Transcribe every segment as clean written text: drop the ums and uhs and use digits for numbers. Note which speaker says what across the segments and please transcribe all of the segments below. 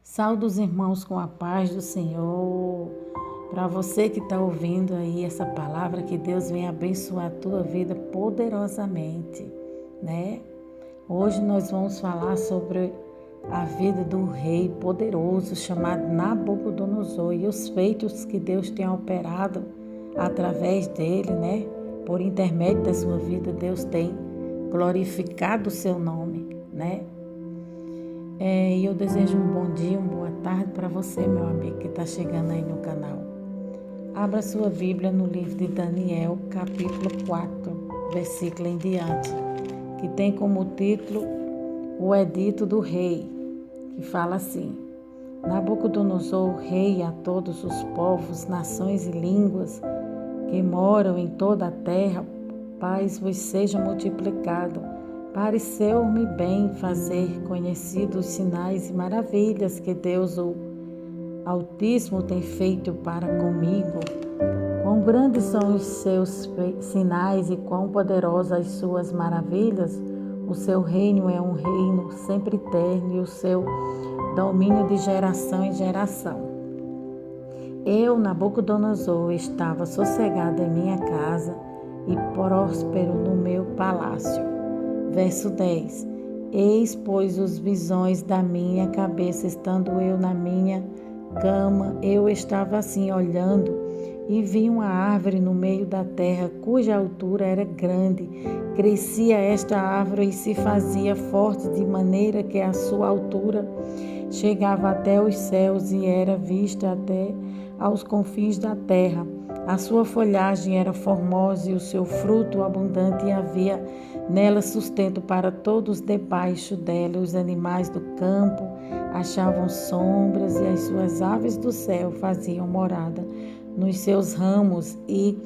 Speaker 1: Saúde os irmãos com a paz do Senhor. Para você que está ouvindo aí essa palavra, que Deus venha abençoar a tua vida poderosamente, né? Hoje nós vamos falar sobre a vida do rei poderoso chamado Nabucodonosor e os feitos que Deus tem operado através dele, né? Por intermédio da sua vida, Deus tem glorificado o seu nome, né? E eu desejo um bom dia, uma boa tarde para você, meu amigo, que está chegando aí no canal. Abra sua Bíblia no livro de Daniel, capítulo 4, versículo em diante, que tem como título o Edito do Rei, que fala assim: Nabucodonosor, rei a todos os povos, nações e línguas que moram em toda a terra, paz vos seja multiplicado. Pareceu-me bem fazer conhecidos os sinais e maravilhas que Deus, o Altíssimo, tem feito para comigo. Quão grandes são os seus sinais e quão poderosas as suas maravilhas. O seu reino é um reino sempre eterno e o seu domínio de geração em geração. Eu, Nabucodonosor, estava sossegado em minha casa e próspero no meu palácio. Verso 10. Eis, pois, os visões da minha cabeça, estando eu na minha cama, eu estava assim olhando e vi uma árvore no meio da terra, cuja altura era grande. Crescia esta árvore e se fazia forte, de maneira que a sua altura chegava até os céus e era vista até aos confins da terra. A sua folhagem era formosa e o seu fruto abundante, e havia nela sustento para todos debaixo dela. Os animais do campo achavam sombras e as suas aves do céu faziam morada nos seus ramos, e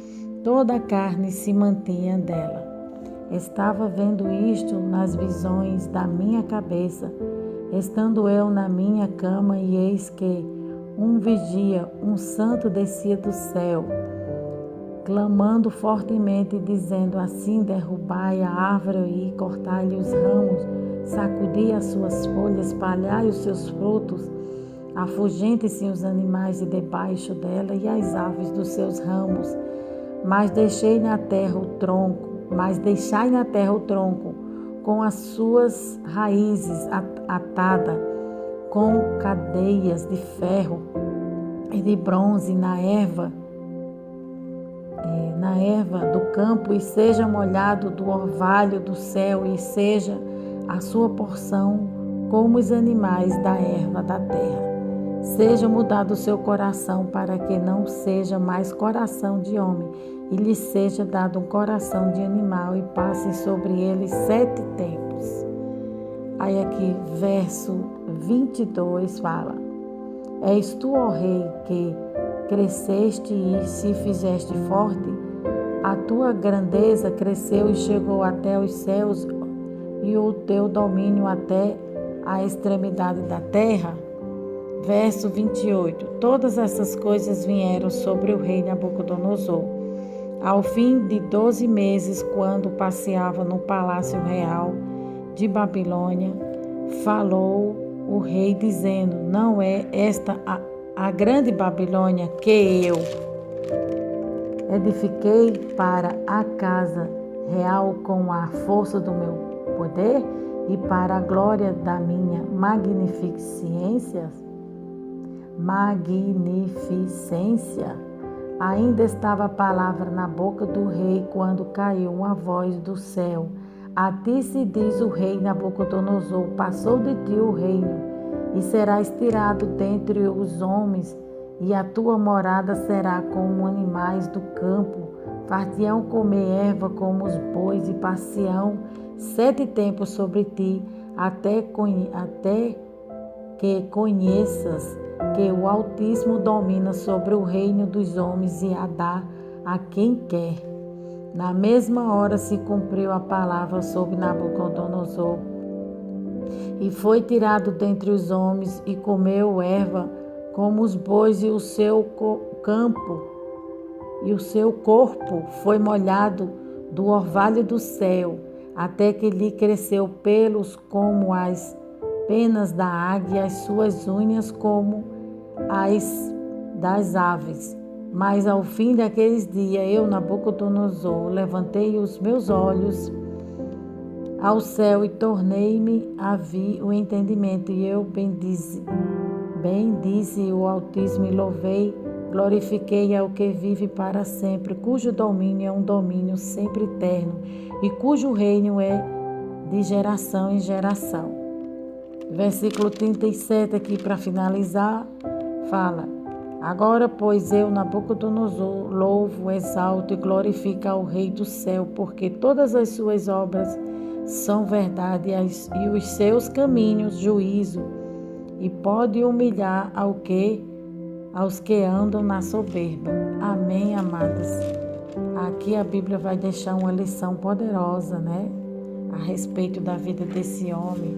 Speaker 1: toda a carne se mantinha dela. Estava vendo isto nas visões da minha cabeça, estando eu na minha cama, e eis que um vigia, um santo, descia do céu, clamando fortemente, dizendo assim: derrubai a árvore e cortai-lhe os ramos, sacudi as suas folhas, espalhai os seus frutos, afugentem-se os animais de debaixo dela e as aves dos seus ramos, mas deixai na terra o tronco, com as suas raízes atada com cadeias de ferro e de bronze na erva do campo, e seja molhado do orvalho do céu, e seja a sua porção como os animais da erva da terra. Seja mudado o seu coração, para que não seja mais coração de homem, e lhe seja dado um coração de animal, e passe sobre ele 7 tempos. Aí aqui, verso 22 fala: És tu, ó rei, que cresceste e se fizeste forte? A tua grandeza cresceu e chegou até os céus, e o teu domínio até a extremidade da terra? Verso 28. Todas essas coisas vieram sobre o rei Nabucodonosor. Ao fim de 12 meses, quando passeava no palácio real de Babilônia, falou o rei, dizendo: não é esta a grande Babilônia que eu edifiquei para a casa real com a força do meu poder e para a glória da minha magnificência? Ainda estava a palavra na boca do rei, quando caiu uma voz do céu: a ti se diz o rei Nabucodonosor: passou de ti o reino, e serás tirado dentre os homens, e a tua morada será como animais do campo. Far-te-ão comer erva como os bois, e passeão 7 tempos sobre ti, até que conheças que o Altíssimo domina sobre o reino dos homens e a dá a quem quer. Na mesma hora se cumpriu a palavra sobre Nabucodonosor, e foi tirado dentre os homens, e comeu erva como os bois, e o seu corpo foi molhado do orvalho do céu, até que lhe cresceu pelos como as penas da águia, as suas unhas como as das aves. Mas ao fim daqueles dias, eu, Nabucodonosor, levantei os meus olhos ao céu e tornei-me a ver o entendimento. E eu bendize o Altíssimo e louvei, glorifiquei ao que vive para sempre, cujo domínio é um domínio sempre eterno e cujo reino é de geração em geração. Versículo 37 aqui para finalizar, fala: Agora, pois, eu, Nabucodonosor, louvo, exalto e glorifico ao Rei do céu, porque todas as suas obras são verdade e os seus caminhos juízo, e pode humilhar aos que andam na soberba. Amém, amadas? Aqui a Bíblia vai deixar uma lição poderosa, né? A respeito da vida desse homem,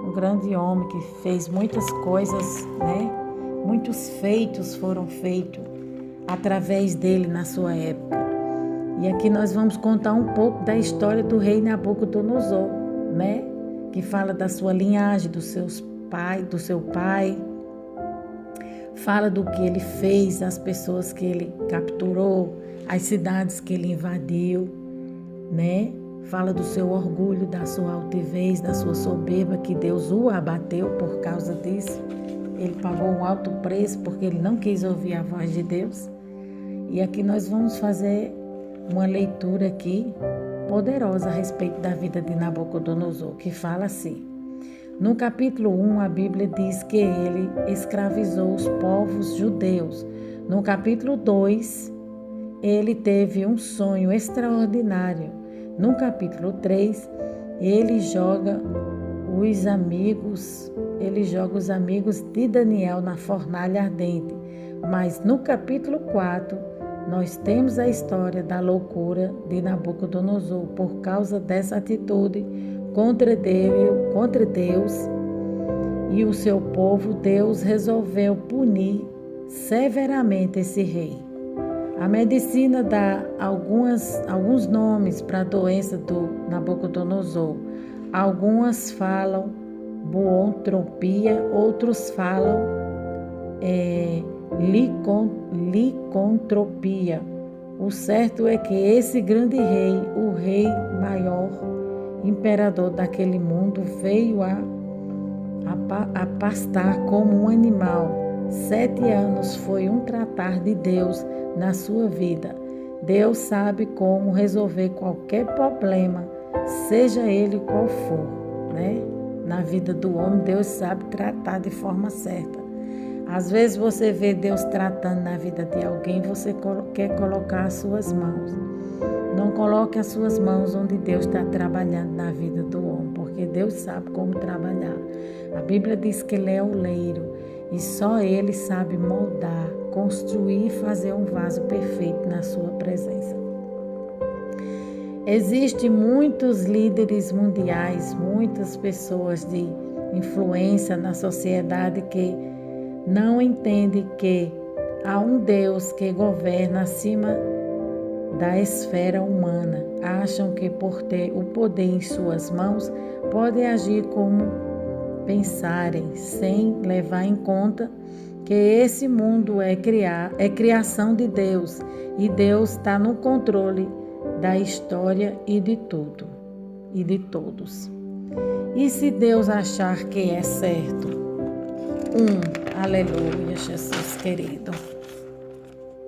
Speaker 1: um grande homem que fez muitas coisas, né? Muitos feitos foram feitos através dele na sua época. E aqui nós vamos contar um pouco da história do rei Nabucodonosor, né? Que fala da sua linhagem, do seu pai, fala do que ele fez, as pessoas que ele capturou, as cidades que ele invadiu, né? Fala do seu orgulho, da sua altivez, da sua soberba, que Deus o abateu por causa disso. Ele pagou um alto preço porque ele não quis ouvir a voz de Deus. E aqui nós vamos fazer uma leitura aqui poderosa a respeito da vida de Nabucodonosor, que fala assim. No capítulo 1, a Bíblia diz que ele escravizou os povos judeus. No capítulo 2, ele teve um sonho extraordinário. No capítulo 3, ele joga os amigos de Daniel na fornalha ardente. Mas no capítulo 4, nós temos a história da loucura de Nabucodonosor. Por causa dessa atitude contra Deus e o seu povo, Deus resolveu punir severamente esse rei. A medicina dá alguns nomes para a doença do Nabucodonosor. Algumas falam buontropia, outros falam licontropia. O certo é que esse grande rei, o rei maior, imperador daquele mundo, veio a pastar como um animal. 7 anos foi um tratar de Deus na sua vida. Deus sabe como resolver qualquer problema, seja ele qual for, né? Na vida do homem, Deus sabe tratar de forma certa. Às vezes você vê Deus tratando na vida de alguém, você quer colocar as suas mãos. Não coloque as suas mãos onde Deus está trabalhando na vida do homem, porque Deus sabe como trabalhar. A Bíblia diz que Ele é o oleiro e só Ele sabe moldar, construir e fazer um vaso perfeito na sua presença. Existem muitos líderes mundiais, muitas pessoas de influência na sociedade que não entendem que há um Deus que governa acima da esfera humana. Acham que por ter o poder em suas mãos, podem agir como pensarem, sem levar em conta que esse mundo é criação de Deus e Deus está no controle da história e de tudo e de todos. E se Deus achar que é certo, aleluia, Jesus querido,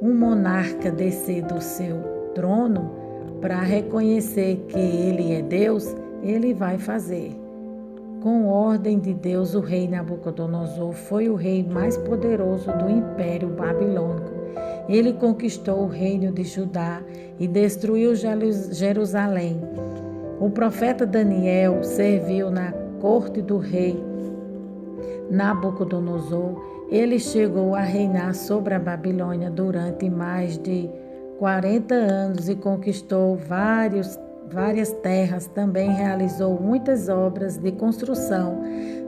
Speaker 1: um monarca descer do seu trono para reconhecer que ele é Deus, ele vai fazer. Com ordem de Deus, o rei Nabucodonosor foi o rei mais poderoso do Império Babilônico. Ele conquistou o reino de Judá e destruiu Jerusalém. O profeta Daniel serviu na corte do rei Nabucodonosor. Ele chegou a reinar sobre a Babilônia durante mais de 40 anos e conquistou várias terras. Também realizou muitas obras de construção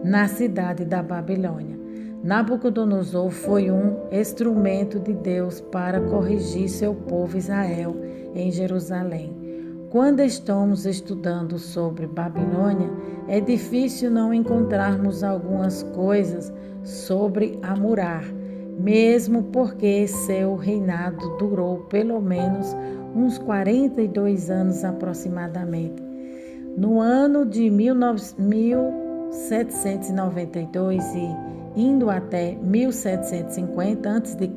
Speaker 1: na cidade da Babilônia. Nabucodonosor foi um instrumento de Deus para corrigir seu povo Israel em Jerusalém. Quando estamos estudando sobre Babilônia, é difícil não encontrarmos algumas coisas sobre Amurá, mesmo porque seu reinado durou pelo menos uns 42 anos aproximadamente. No ano de 1792 e indo até 1750 a.C.,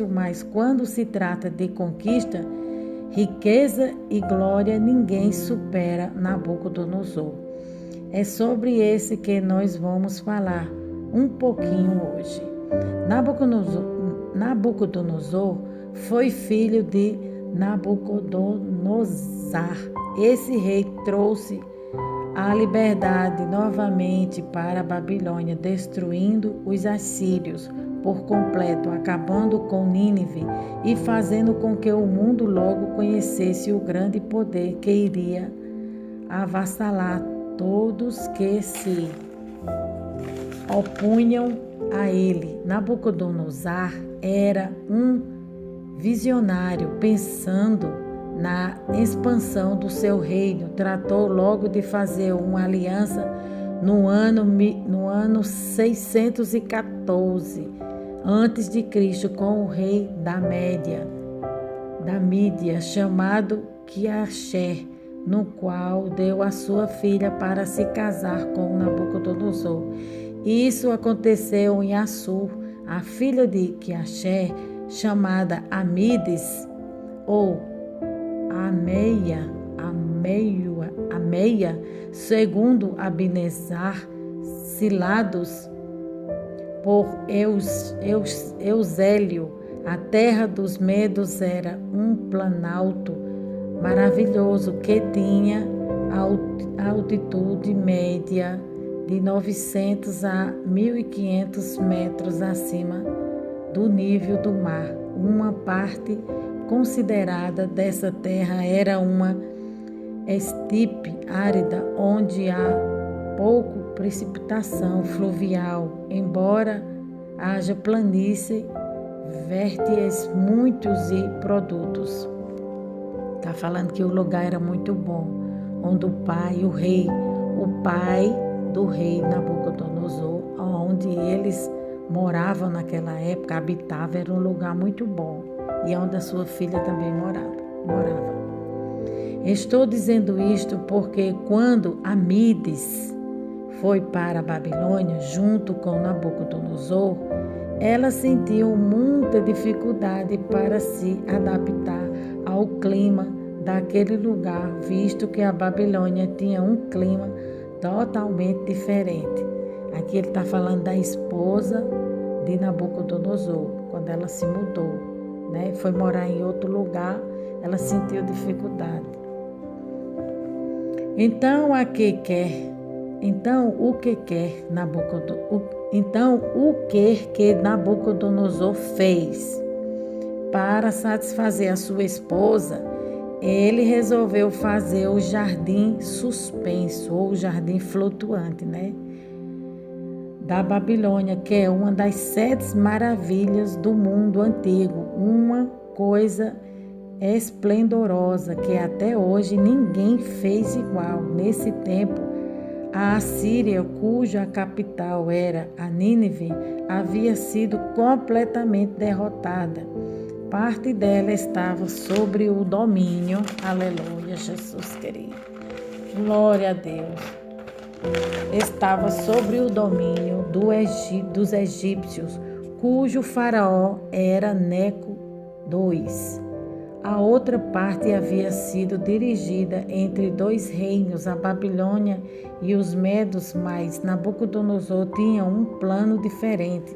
Speaker 1: mas quando se trata de conquista, riqueza e glória, ninguém supera Nabucodonosor. É sobre esse que nós vamos falar um pouquinho hoje. Nabucodonosor foi filho de Nabucodonosor. Esse rei trouxe a liberdade novamente para a Babilônia, destruindo os assírios por completo, acabando com Nínive e fazendo com que o mundo logo conhecesse o grande poder que iria avassalar todos que se opunham a ele. Nabucodonosor era um visionário, pensando na expansão do seu reino. Tratou logo de fazer uma aliança no ano 614 a.C. com o rei da Mídia, chamado Quiaxé, no qual deu a sua filha para se casar com Nabucodonosor. Isso aconteceu em Assur. A filha de Quiaxé, chamada Amides ou Ameia, segundo Abinezar, Silados por Eusélio. A terra dos Medos era um planalto maravilhoso que tinha altitude média de 900 a 1.500 metros acima do nível do mar. Uma parte considerada dessa terra era uma estepe árida, onde há pouco precipitação fluvial, embora haja planície, férteis, muitos e produtos. Está falando que o lugar era muito bom, onde o pai do rei Nabucodonosor, onde eles moravam naquela época, habitavam, era um lugar muito bom, e onde a sua filha também morava. Estou dizendo isto porque quando Amides foi para a Babilônia, junto com Nabucodonosor, ela sentiu muita dificuldade para se adaptar ao clima daquele lugar, visto que a Babilônia tinha um clima totalmente diferente. Aqui ele está falando da esposa de Nabucodonosor, quando ela se mudou, né? Foi morar em outro lugar, ela sentiu dificuldade. Então, o que Nabucodonosor fez para satisfazer a sua esposa? Ele resolveu fazer o jardim suspenso, ou jardim flutuante, né? Da Babilônia, que é uma das 7 maravilhas do mundo antigo, uma coisa esplendorosa que até hoje ninguém fez igual. Nesse tempo, a Assíria, cuja capital era a Nínive, havia sido completamente derrotada. Parte dela estava sobre o domínio, aleluia, Jesus querido, glória a Deus, estava sobre o domínio dos egípcios, cujo faraó era Neco II. A outra parte havia sido dirigida entre 2 reinos, a Babilônia e os Medos, mas Nabucodonosor tinha um plano diferente.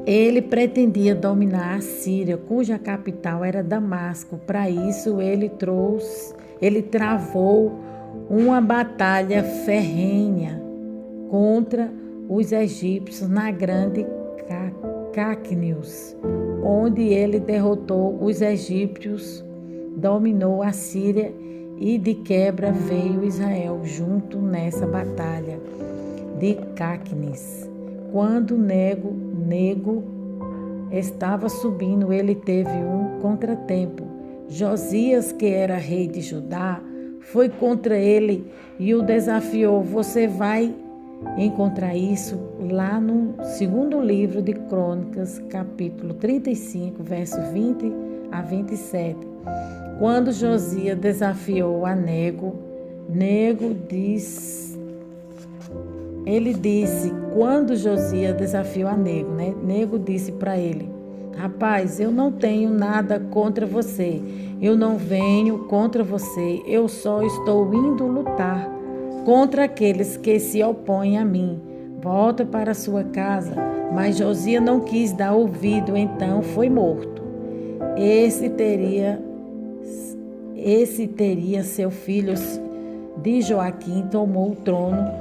Speaker 1: Ele pretendia dominar a Síria, cuja capital era Damasco. Para isso, ele travou uma batalha ferrenha contra os egípcios na Grande Cáqunios, onde ele derrotou os egípcios, dominou a Síria e de quebra veio Israel junto nessa batalha de Cáqunis. Quando Nego estava subindo, ele teve um contratempo. Josias, que era rei de Judá, foi contra ele e o desafiou. Você vai encontrar isso lá no segundo livro de Crônicas, capítulo 35, verso 20 a 27. Quando Josias desafiou a Nego disse... Ele disse, quando Josias desafiou a Nego, né? Nego disse para ele: rapaz, eu não tenho nada contra você, eu não venho contra você, eu só estou indo lutar contra aqueles que se opõem a mim. Volta para sua casa. Mas Josias não quis dar ouvido, então foi morto. Esse teria seu filho de Joaquim tomou o trono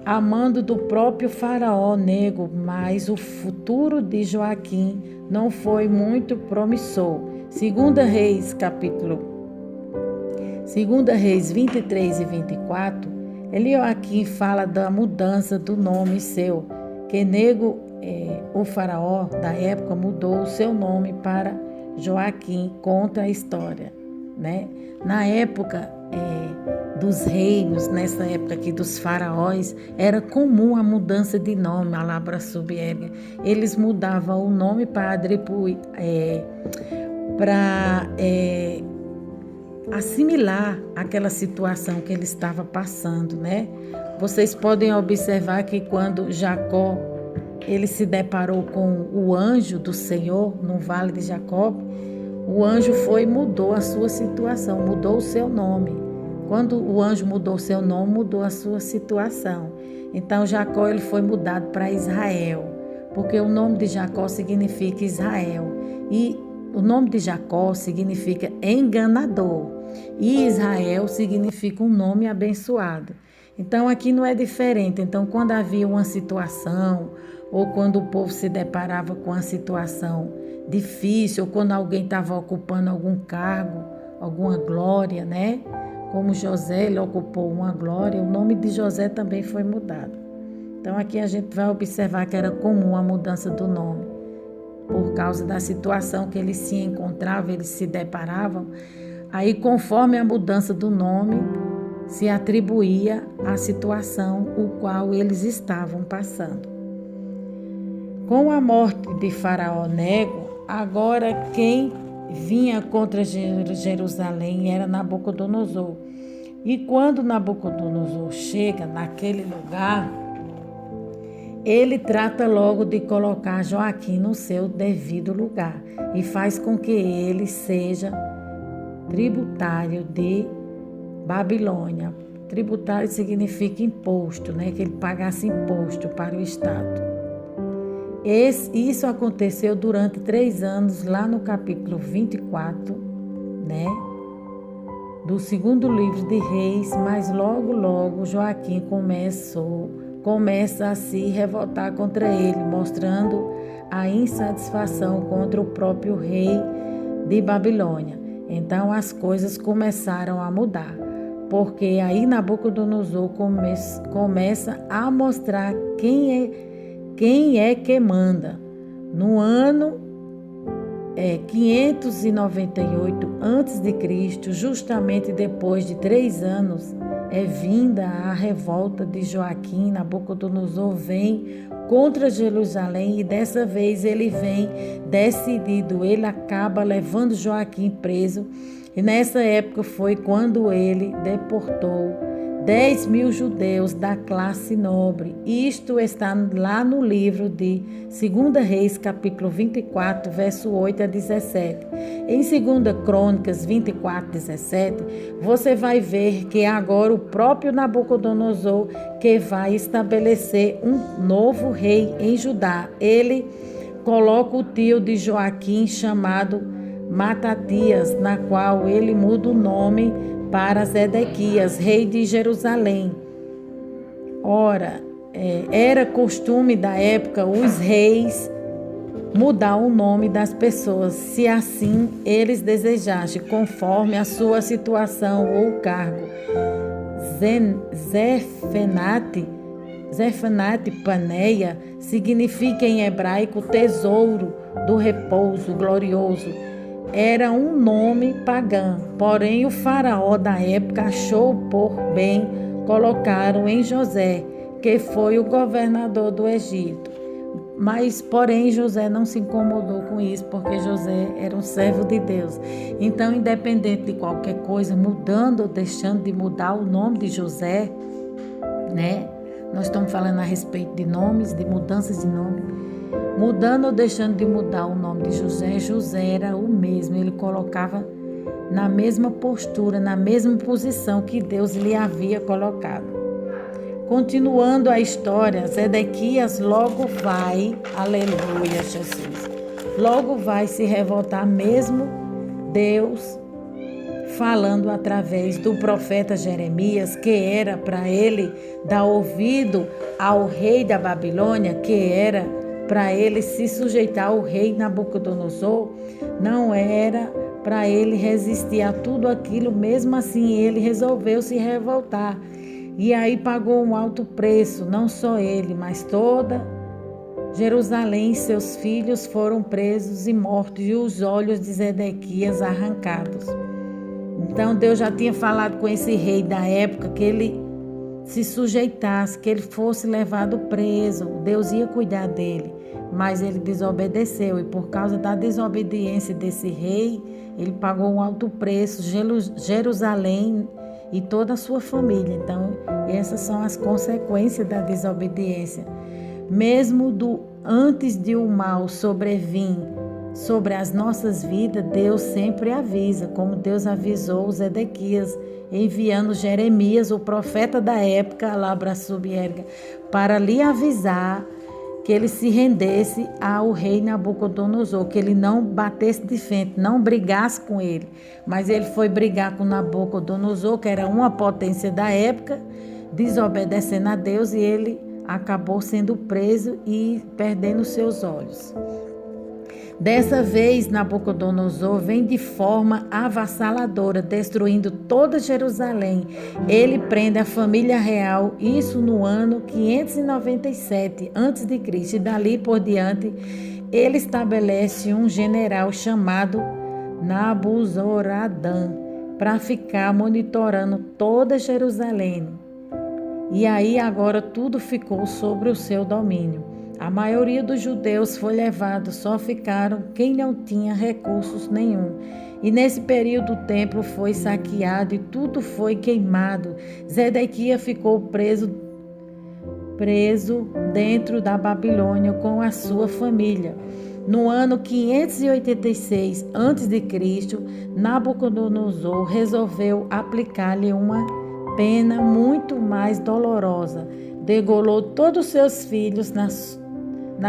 Speaker 1: a mando do próprio faraó Nego, mas o futuro de Joaquim não foi muito promissor. Segunda Reis 23 e 24, Joaquim fala da mudança do nome seu, que Nego, o faraó da época, mudou o seu nome para Joaquim, conta a história, né? Na época dos reinos, nessa época aqui dos faraós, era comum a mudança de nome, a labra subérgia. Eles mudavam o nome para assimilar aquela situação que ele estava passando, né? Vocês podem observar que quando Jacó ele se deparou com o anjo do Senhor no vale de Jacó, o anjo foi e mudou a sua situação, mudou o seu nome. Quando o anjo mudou o seu nome, mudou a sua situação. Então Jacó ele foi mudado para Israel, porque o nome de Jacó significa Israel. E o nome de Jacó significa enganador. E Israel significa um nome abençoado. Então aqui não é diferente. Então quando havia uma situação, ou quando o povo se deparava com uma situação difícil, ou quando alguém estava ocupando algum cargo, alguma glória, né? Como José, ele ocupou uma glória, o nome de José também foi mudado. Então aqui a gente vai observar que era comum a mudança do nome, por causa da situação que eles se encontravam, eles se deparavam. Aí, conforme a mudança do nome, se atribuía à situação o qual eles estavam passando. Com a morte de Faraó Nego, agora quem vinha contra Jerusalém era Nabucodonosor. E quando Nabucodonosor chega naquele lugar, ele trata logo de colocar Joaquim no seu devido lugar e faz com que ele seja tributário de Babilônia. Tributário significa imposto, né? Que ele pagasse imposto para o Estado. Isso aconteceu durante 3 anos, lá no capítulo 24, né? Do segundo livro de Reis, mas logo Joaquim começa a se revoltar contra ele, mostrando a insatisfação contra o próprio rei de Babilônia. Então as coisas começaram a mudar, porque aí Nabucodonosor começa a mostrar quem é que manda. No ano 598 a.C., justamente depois de 3 anos, vinda a revolta de Joaquim. Nabucodonosor vem contra Jerusalém e dessa vez ele vem decidido. Ele acaba levando Joaquim preso e nessa época foi quando ele deportou 10.000 judeus da classe nobre. Isto está lá no livro de 2 Reis, capítulo 24, verso 8 a 17. Em 2 Crônicas 24, 17, você vai ver que agora o próprio Nabucodonosor que vai estabelecer um novo rei em Judá. Ele coloca o tio de Joaquim chamado Matatias, na qual ele muda o nome para Zedequias, rei de Jerusalém. Ora, era costume da época os reis mudar o nome das pessoas, se assim eles desejassem, conforme a sua situação ou cargo. Zefenate Paneia significa em hebraico tesouro do repouso glorioso. era um nome pagão, porém o faraó da época achou por bem colocar em José, que foi o governador do Egito. Mas, porém, José não se incomodou com isso, porque José era um servo de Deus. Então, independente de qualquer coisa, mudando ou deixando de mudar o nome de José, né? Nós estamos falando a respeito de nomes, de mudanças de nome. Mudando ou deixando de mudar o nome de José, José era o mesmo. Ele colocava na mesma postura, na mesma posição que Deus lhe havia colocado. Continuando a história, Zedequias logo vai, aleluia, Jesus, logo vai se revoltar, mesmo Deus falando através do profeta Jeremias, que era para ele dar ouvido ao rei da Babilônia, que era para ele se sujeitar ao rei Nabucodonosor, não era para ele resistir a tudo aquilo, mesmo assim ele resolveu se revoltar. E aí pagou um alto preço, não só ele, mas toda Jerusalém e seus filhos foram presos e mortos, e os olhos de Zedequias arrancados. Então Deus já tinha falado com esse rei da época que ele se sujeitasse, que ele fosse levado preso, Deus ia cuidar dele, mas ele desobedeceu, e por causa da desobediência desse rei, ele pagou um alto preço, Jerusalém e toda a sua família. Então, essas são as consequências da desobediência. Mesmo antes de o mal sobrevir sobre as nossas vidas, Deus sempre avisa, como Deus avisou Zedequias, enviando Jeremias, o profeta da época, lá para Subierga, para lhe avisar que ele se rendesse ao rei Nabucodonosor, que ele não batesse de frente, não brigasse com ele. Mas ele foi brigar com Nabucodonosor, que era uma potência da época, desobedecendo a Deus, e ele acabou sendo preso e perdendo seus olhos. Dessa vez, Nabucodonosor vem de forma avassaladora, destruindo toda Jerusalém. Ele prende a família real, isso no ano 597 a.C. E dali por diante, ele estabelece um general chamado Nabuzoradã para ficar monitorando toda Jerusalém. E aí agora tudo ficou sob o seu domínio. A maioria dos judeus foi levado, só ficaram quem não tinha recursos nenhum. E nesse período o templo foi saqueado e tudo foi queimado. Zedequias ficou preso dentro da Babilônia com a sua família. No ano 586 a.C., Nabucodonosor resolveu aplicar-lhe uma pena muito mais dolorosa. Degolou todos os seus filhos na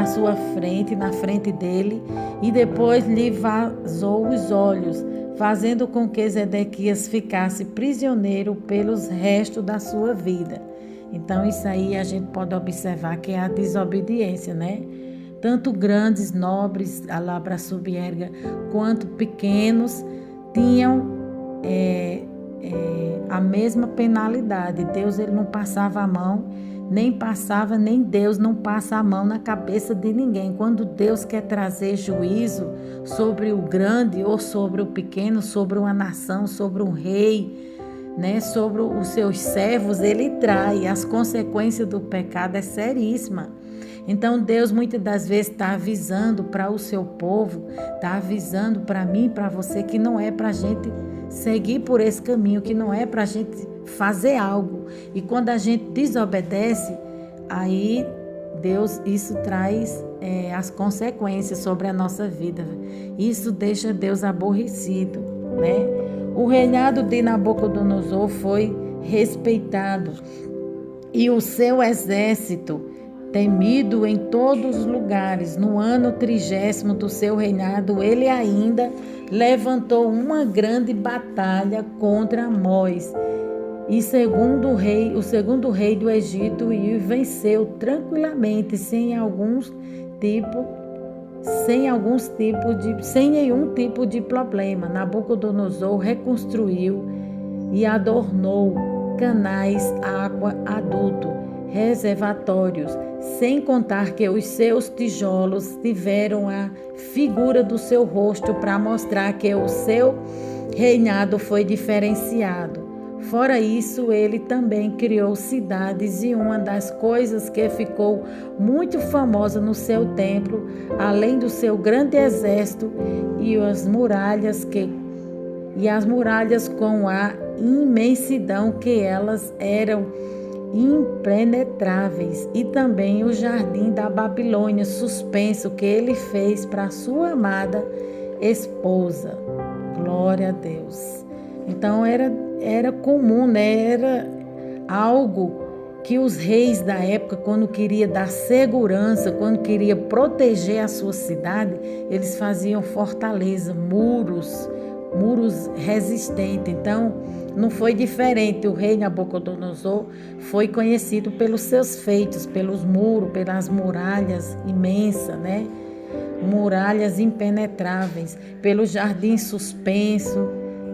Speaker 1: sua frente, na frente dele, e depois lhe vazou os olhos, fazendo com que Zedequias ficasse prisioneiro pelos restos da sua vida. Então isso aí a gente pode observar que é a desobediência, né? Tanto grandes, nobres, lá para Subierga, quanto pequenos tinham a mesma penalidade. Deus ele não passava a mão, nem Deus não passa a mão na cabeça de ninguém. Quando Deus quer trazer juízo sobre o grande ou sobre o pequeno, sobre uma nação, sobre um rei, né, sobre os seus servos, ele traz. As consequências do pecado é seríssima. Então Deus muitas das vezes está avisando para o seu povo, está avisando para mim e para você que não é para a gente seguir por esse caminho, que não é para a gente fazer algo. E quando a gente desobedece, aí Deus, isso traz as consequências sobre a nossa vida. Isso deixa Deus aborrecido, né? O reinado de Nabucodonosor foi respeitado e o seu exército temido em todos os lugares. No ano 30º do seu reinado, ele ainda levantou uma grande batalha contra Amós, o segundo rei do Egito, e venceu tranquilamente, sem nenhum tipo de problema. Nabucodonosor reconstruiu e adornou canais, água, aduto, reservatórios, sem contar que os seus tijolos tiveram a figura do seu rosto para mostrar que o seu reinado foi diferenciado. Fora isso, ele também criou cidades e uma das coisas que ficou muito famosa no seu templo, além do seu grande exército e as muralhas com a imensidão que elas eram impenetráveis, e também o jardim da Babilônia suspenso que ele fez para sua amada esposa. Glória a Deus. Então era comum, né? Era algo que os reis da época, quando queria dar segurança, quando queria proteger a sua cidade, eles faziam fortaleza, muros resistentes. Então, não foi diferente. O rei Nabucodonosor foi conhecido pelos seus feitos, pelos muros, pelas muralhas imensas, né? Muralhas impenetráveis, pelo jardim suspenso,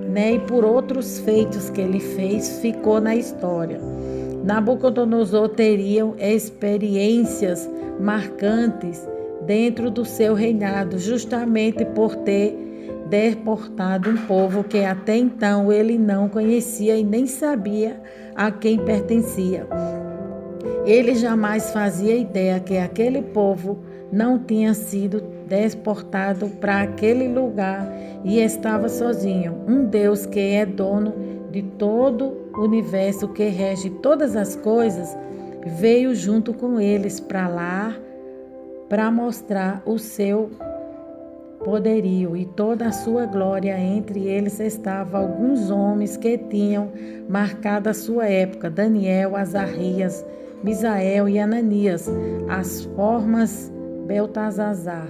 Speaker 1: né? E por outros feitos que ele fez, ficou na história. Nabucodonosor teria experiências marcantes dentro do seu reinado, justamente por ter deportado um povo que até então ele não conhecia e nem sabia a quem pertencia. Ele jamais fazia ideia que aquele povo não tinha sido deportado para aquele lugar e estava sozinho. Um Deus que é dono de todo o universo, que rege todas as coisas, veio junto com eles para lá para mostrar o seu poderio e toda a sua glória. Entre eles estavam alguns homens que tinham marcado a sua época: Daniel, Azarias, Misael e Ananias, as formas Beltesazar,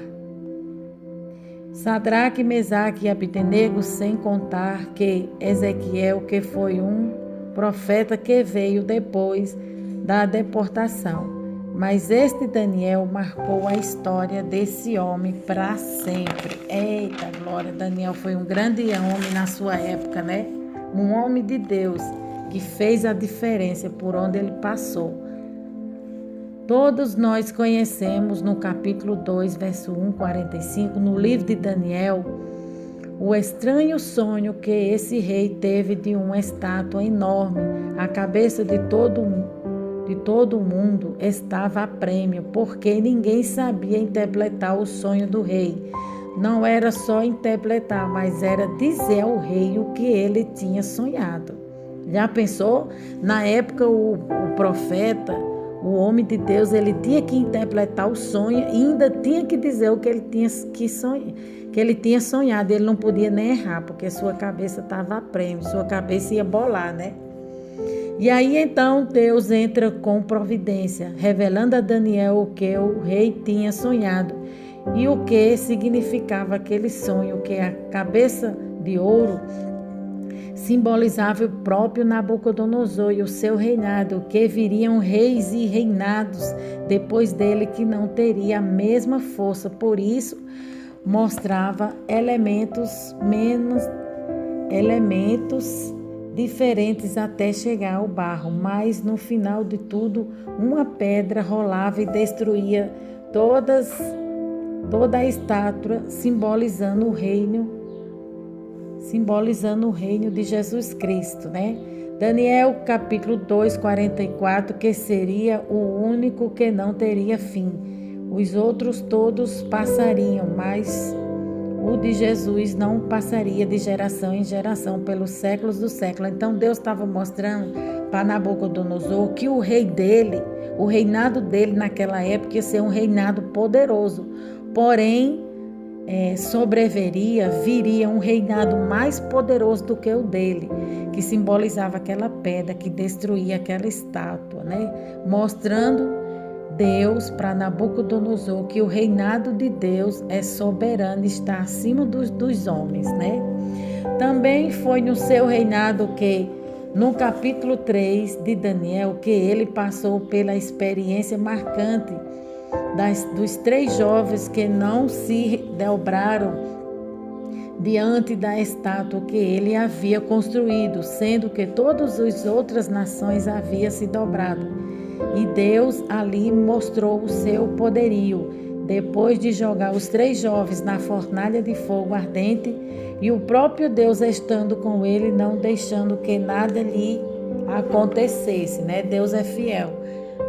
Speaker 1: Sadraque, Mesaque e Abdenego, sem contar que Ezequiel, que foi um profeta que veio depois da deportação. Mas este Daniel marcou a história desse homem para sempre. Eita glória, Daniel foi um grande homem na sua época, né? Um homem de Deus que fez a diferença por onde ele passou. Todos nós conhecemos no capítulo 2, verso 45, no livro de Daniel, o estranho sonho que esse rei teve de uma estátua enorme. A cabeça de todo mundo estava a prêmio, porque ninguém sabia interpretar o sonho do rei. Não era só interpretar, mas era dizer ao rei o que ele tinha sonhado. Já pensou? Na época, o profeta, o homem de Deus, ele tinha que interpretar o sonho e ainda tinha que dizer o que ele tinha sonhado. Ele não podia nem errar, porque sua cabeça estava a prêmio, sua cabeça ia bolar, né? E aí então Deus entra com providência, revelando a Daniel o que o rei tinha sonhado e o que significava aquele sonho, que a cabeça de ouro simbolizava o próprio Nabucodonosor e o seu reinado, que viriam reis e reinados depois dele que não teria a mesma força. Por isso, mostrava elementos diferentes até chegar ao barro, mas no final de tudo, uma pedra rolava e destruía toda a estátua, simbolizando o reino de Jesus Cristo, né? Daniel capítulo 2, 44, que seria o único que não teria fim. Os outros todos passariam, mas o de Jesus não passaria de geração em geração, pelos séculos dos séculos. Então Deus estava mostrando para Nabucodonosor que o reinado dele naquela época ia ser um reinado poderoso. Porém, viria um reinado mais poderoso do que o dele, que simbolizava aquela pedra que destruía aquela estátua, né? Mostrando Deus para Nabucodonosor que o reinado de Deus é soberano, está acima dos homens, né? Também foi no seu reinado que, no capítulo 3 de Daniel, que ele passou pela experiência marcante dos 3 jovens que não se dobraram diante da estátua que ele havia construído, sendo que todas as outras nações haviam se dobrado. E Deus ali mostrou o seu poderio, depois de jogar os 3 jovens na fornalha de fogo ardente, e o próprio Deus estando com ele, não deixando que nada lhe acontecesse, né? Deus é fiel.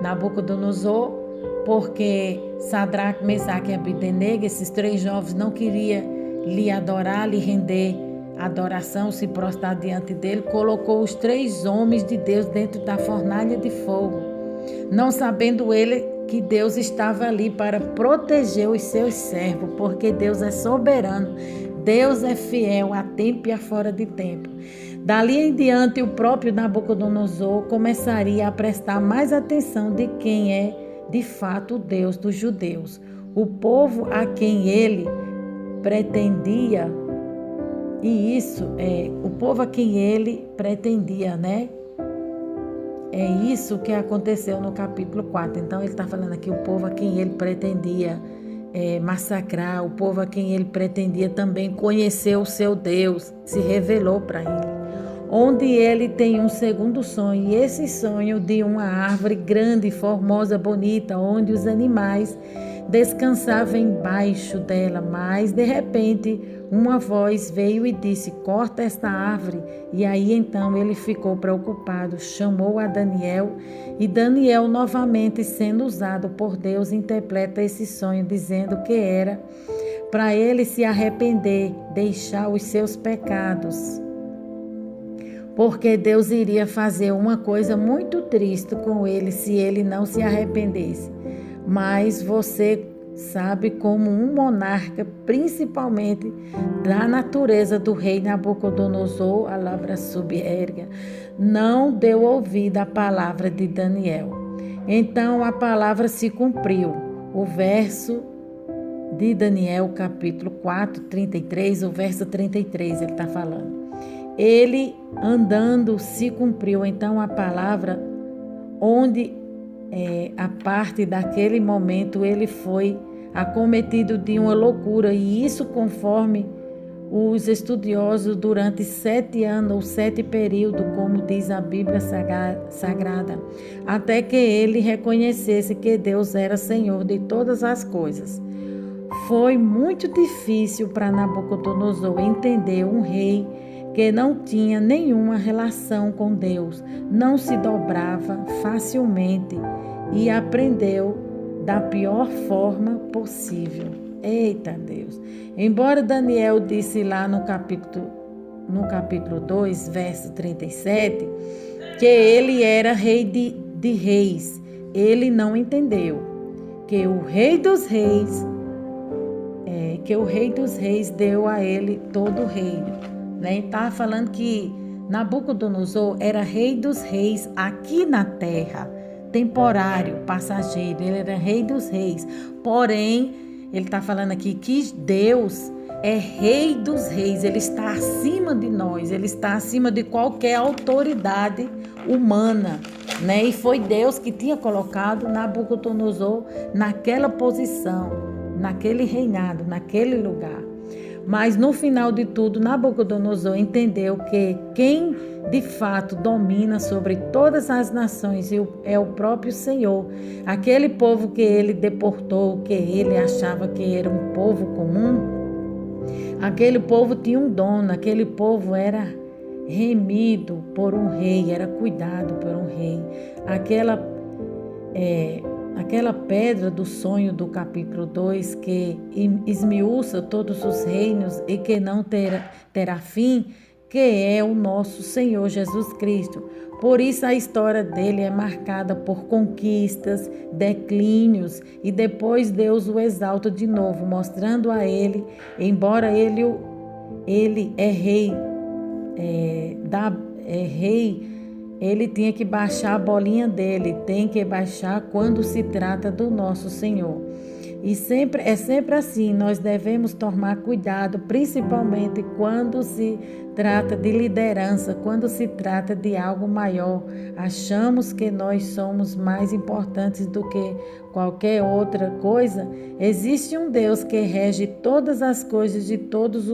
Speaker 1: Nabucodonosor, porque Sadraque, Mesaque e Abednego, esses 3 jovens, não queriam lhe adorar, lhe render adoração, se prostrar diante dele, colocou os 3 homens de Deus dentro da fornalha de fogo, não sabendo ele que Deus estava ali para proteger os seus servos, porque Deus é soberano, Deus é fiel a tempo e a fora de tempo. Dali em diante, o próprio Nabucodonosor começaria a prestar mais atenção de quem é de fato o Deus dos judeus, o povo a quem ele pretendia. E isso é o povo a quem ele pretendia, né? É isso que aconteceu no capítulo 4. Então, ele está falando aqui o povo a quem ele pretendia massacrar, o povo a quem ele pretendia também conhecer o seu Deus, se revelou para ele. Onde ele tem um segundo sonho, e esse sonho de uma árvore grande, formosa, bonita, onde os animais descansavam embaixo dela, mas de repente uma voz veio e disse: corta esta árvore. E aí então ele ficou preocupado, chamou a Daniel, e Daniel, novamente sendo usado por Deus, interpreta esse sonho, dizendo que era para ele se arrepender, deixar os seus pecados, porque Deus iria fazer uma coisa muito triste com ele se ele não se arrependesse. Mas você sabe como um monarca, principalmente da natureza do rei Nabucodonosor, a palavra subérgia, não deu ouvido à palavra de Daniel. Então a palavra se cumpriu. O verso de Daniel, capítulo 4, 33, o verso 33, ele está falando. Ele andando se cumpriu. Então a palavra, onde a parte daquele momento ele foi acometido de uma loucura, e isso conforme os estudiosos durante 7 anos ou 7 períodos, como diz a Bíblia Sagrada, até que ele reconhecesse que Deus era Senhor de todas as coisas. Foi muito difícil para Nabucodonosor entender um rei que não tinha nenhuma relação com Deus, não se dobrava facilmente e aprendeu da pior forma possível. Eita Deus! Embora Daniel disse lá no capítulo 2, verso 37, que ele era rei de reis, ele não entendeu que o rei dos reis deu a ele todo o reino. Estava falando que Nabucodonosor era rei dos reis aqui na terra, temporário, passageiro, ele era rei dos reis. Porém, ele está falando aqui que Deus é rei dos reis, ele está acima de nós, ele está acima de qualquer autoridade humana, E foi Deus que tinha colocado Nabucodonosor naquela posição, naquele reinado, naquele lugar. Mas no final de tudo, Nabucodonosor entendeu que quem de fato domina sobre todas as nações é o próprio Senhor. Aquele povo que ele deportou, que ele achava que era um povo comum, aquele povo tinha um dono, aquele povo era remido por um rei, era cuidado por um rei. Aquela pedra do sonho do capítulo 2, que esmiuça todos os reinos e que não terá fim, que é o nosso Senhor Jesus Cristo. Por isso a história dele é marcada por conquistas, declínios, e depois Deus o exalta de novo, mostrando a ele, embora ele é rei, ele tinha que baixar a bolinha dele, tem que baixar quando se trata do nosso Senhor. E é sempre assim, nós devemos tomar cuidado, principalmente quando se trata de liderança, quando se trata de algo maior. Achamos que nós somos mais importantes do que qualquer outra coisa. Existe um Deus que rege todas as coisas de todos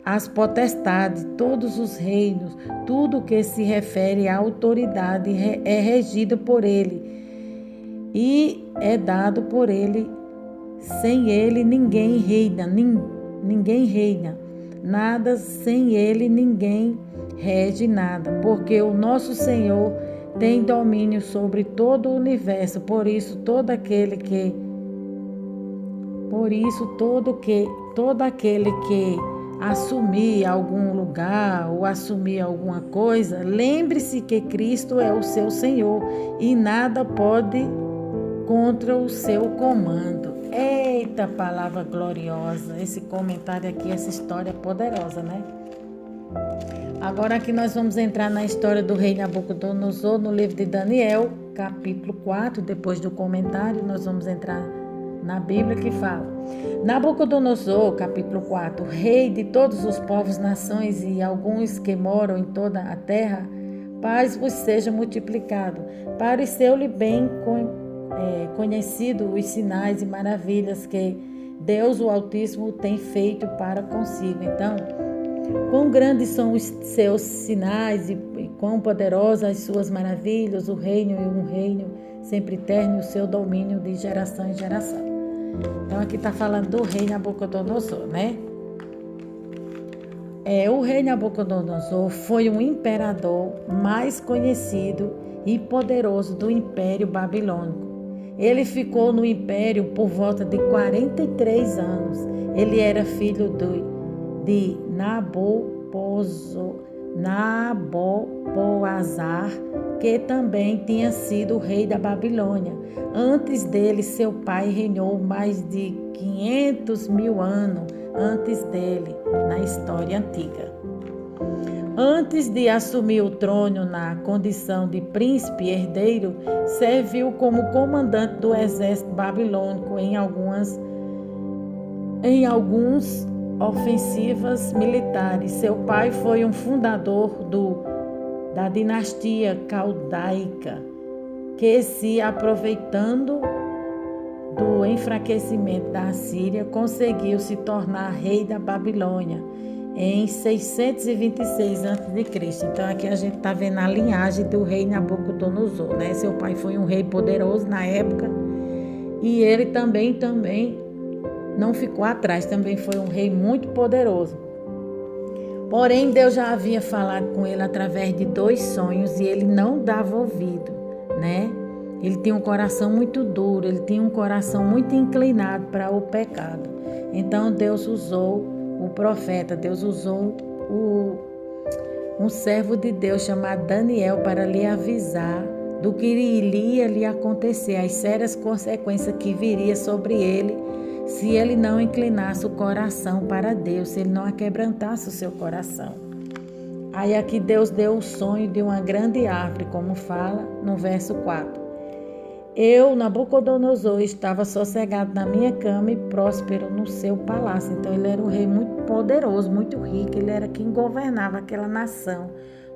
Speaker 1: as potestades, todos os reinos, tudo que se refere à autoridade é regido por ele e é dado por ele. Sem ele ninguém reina, ninguém reina. Nada sem ele ninguém rege nada, porque o nosso Senhor tem domínio sobre todo o universo. Por isso todo aquele que assumir algum lugar ou assumir alguma coisa, lembre-se que Cristo é o seu Senhor e nada pode contra o seu comando. Eita, palavra gloriosa! Esse comentário aqui, essa história poderosa, né? Agora aqui nós vamos entrar na história do rei Nabucodonosor no livro de Daniel, capítulo 4. Depois do comentário, nós vamos entrar na Bíblia que fala: Nabucodonosor, capítulo 4, rei de todos os povos, nações e alguns que moram em toda a terra, paz vos seja multiplicado. Pareceu-lhe bem conhecido os sinais e maravilhas que Deus, o Altíssimo, tem feito para consigo. Então, quão grandes são os seus sinais e quão poderosas as suas maravilhas, o reino e um reino sempre eterno, o seu domínio de geração em geração. Então aqui está falando do rei Nabucodonosor, né? O rei Nabucodonosor foi um imperador mais conhecido e poderoso do Império Babilônico. Ele ficou no império por volta de 43 anos. Ele era filho de Nabopoazar, que também tinha sido o rei da Babilônia. Antes dele, seu pai reinou mais de 500 mil anos antes dele, na história antiga. Antes de assumir o trono na condição de príncipe herdeiro, serviu como comandante do exército babilônico em algumas ofensivas militares. Seu pai foi um fundador da dinastia caldaica, que, se aproveitando do enfraquecimento da Assíria, conseguiu se tornar rei da Babilônia em 626 a.C. Então aqui a gente está vendo a linhagem do rei Nabucodonosor, né? Seu pai foi um rei poderoso na época e ele também não ficou atrás, também foi um rei muito poderoso. Porém, Deus já havia falado com ele através de 2 sonhos e ele não dava ouvido, né? Ele tinha um coração muito duro, ele tinha um coração muito inclinado para o pecado. Então, Deus usou o profeta, Deus usou um servo de Deus chamado Daniel para lhe avisar do que iria lhe acontecer, as sérias consequências que viria sobre ele se ele não inclinasse o coração para Deus, se ele não aquebrantasse o seu coração. Aí aqui Deus deu o sonho de uma grande árvore, como fala no verso 4. Eu, Nabucodonosor, estava sossegado na minha cama e próspero no seu palácio. Então ele era um rei muito poderoso, muito rico, ele era quem governava aquela nação.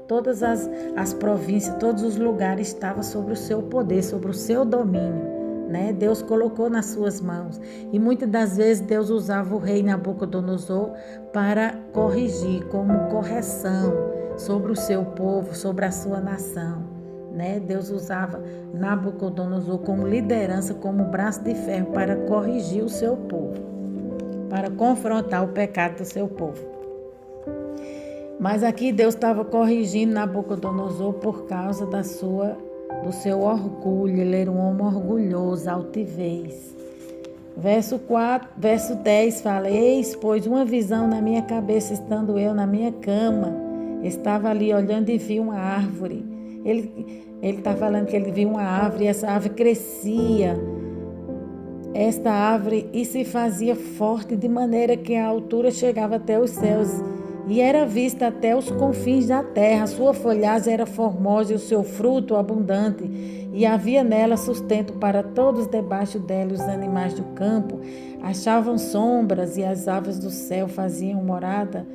Speaker 1: Todas as províncias, todos os lugares estavam sobre o seu poder, sobre o seu domínio, né? Deus colocou nas suas mãos. E muitas das vezes Deus usava o rei Nabucodonosor para corrigir, como correção sobre o seu povo, sobre a sua nação. Né? Deus usava Nabucodonosor como liderança, como braço de ferro para corrigir o seu povo, para confrontar o pecado do seu povo. Mas aqui Deus estava corrigindo Nabucodonosor por causa do seu orgulho. Ele era um homem orgulhoso, altivez. Verso 10 fala: Eis, pois, uma visão na minha cabeça, estando eu na minha cama. Estava ali olhando e vi uma árvore. Ele está falando que ele viu uma árvore e essa árvore crescia. Esta árvore e se fazia forte de maneira que a altura chegava até os céus e era vista até os confins da terra. A sua folhagem era formosa e o seu fruto abundante, e havia nela sustento para todos debaixo dela. Os animais do campo achavam sombras e as aves do céu faziam morada,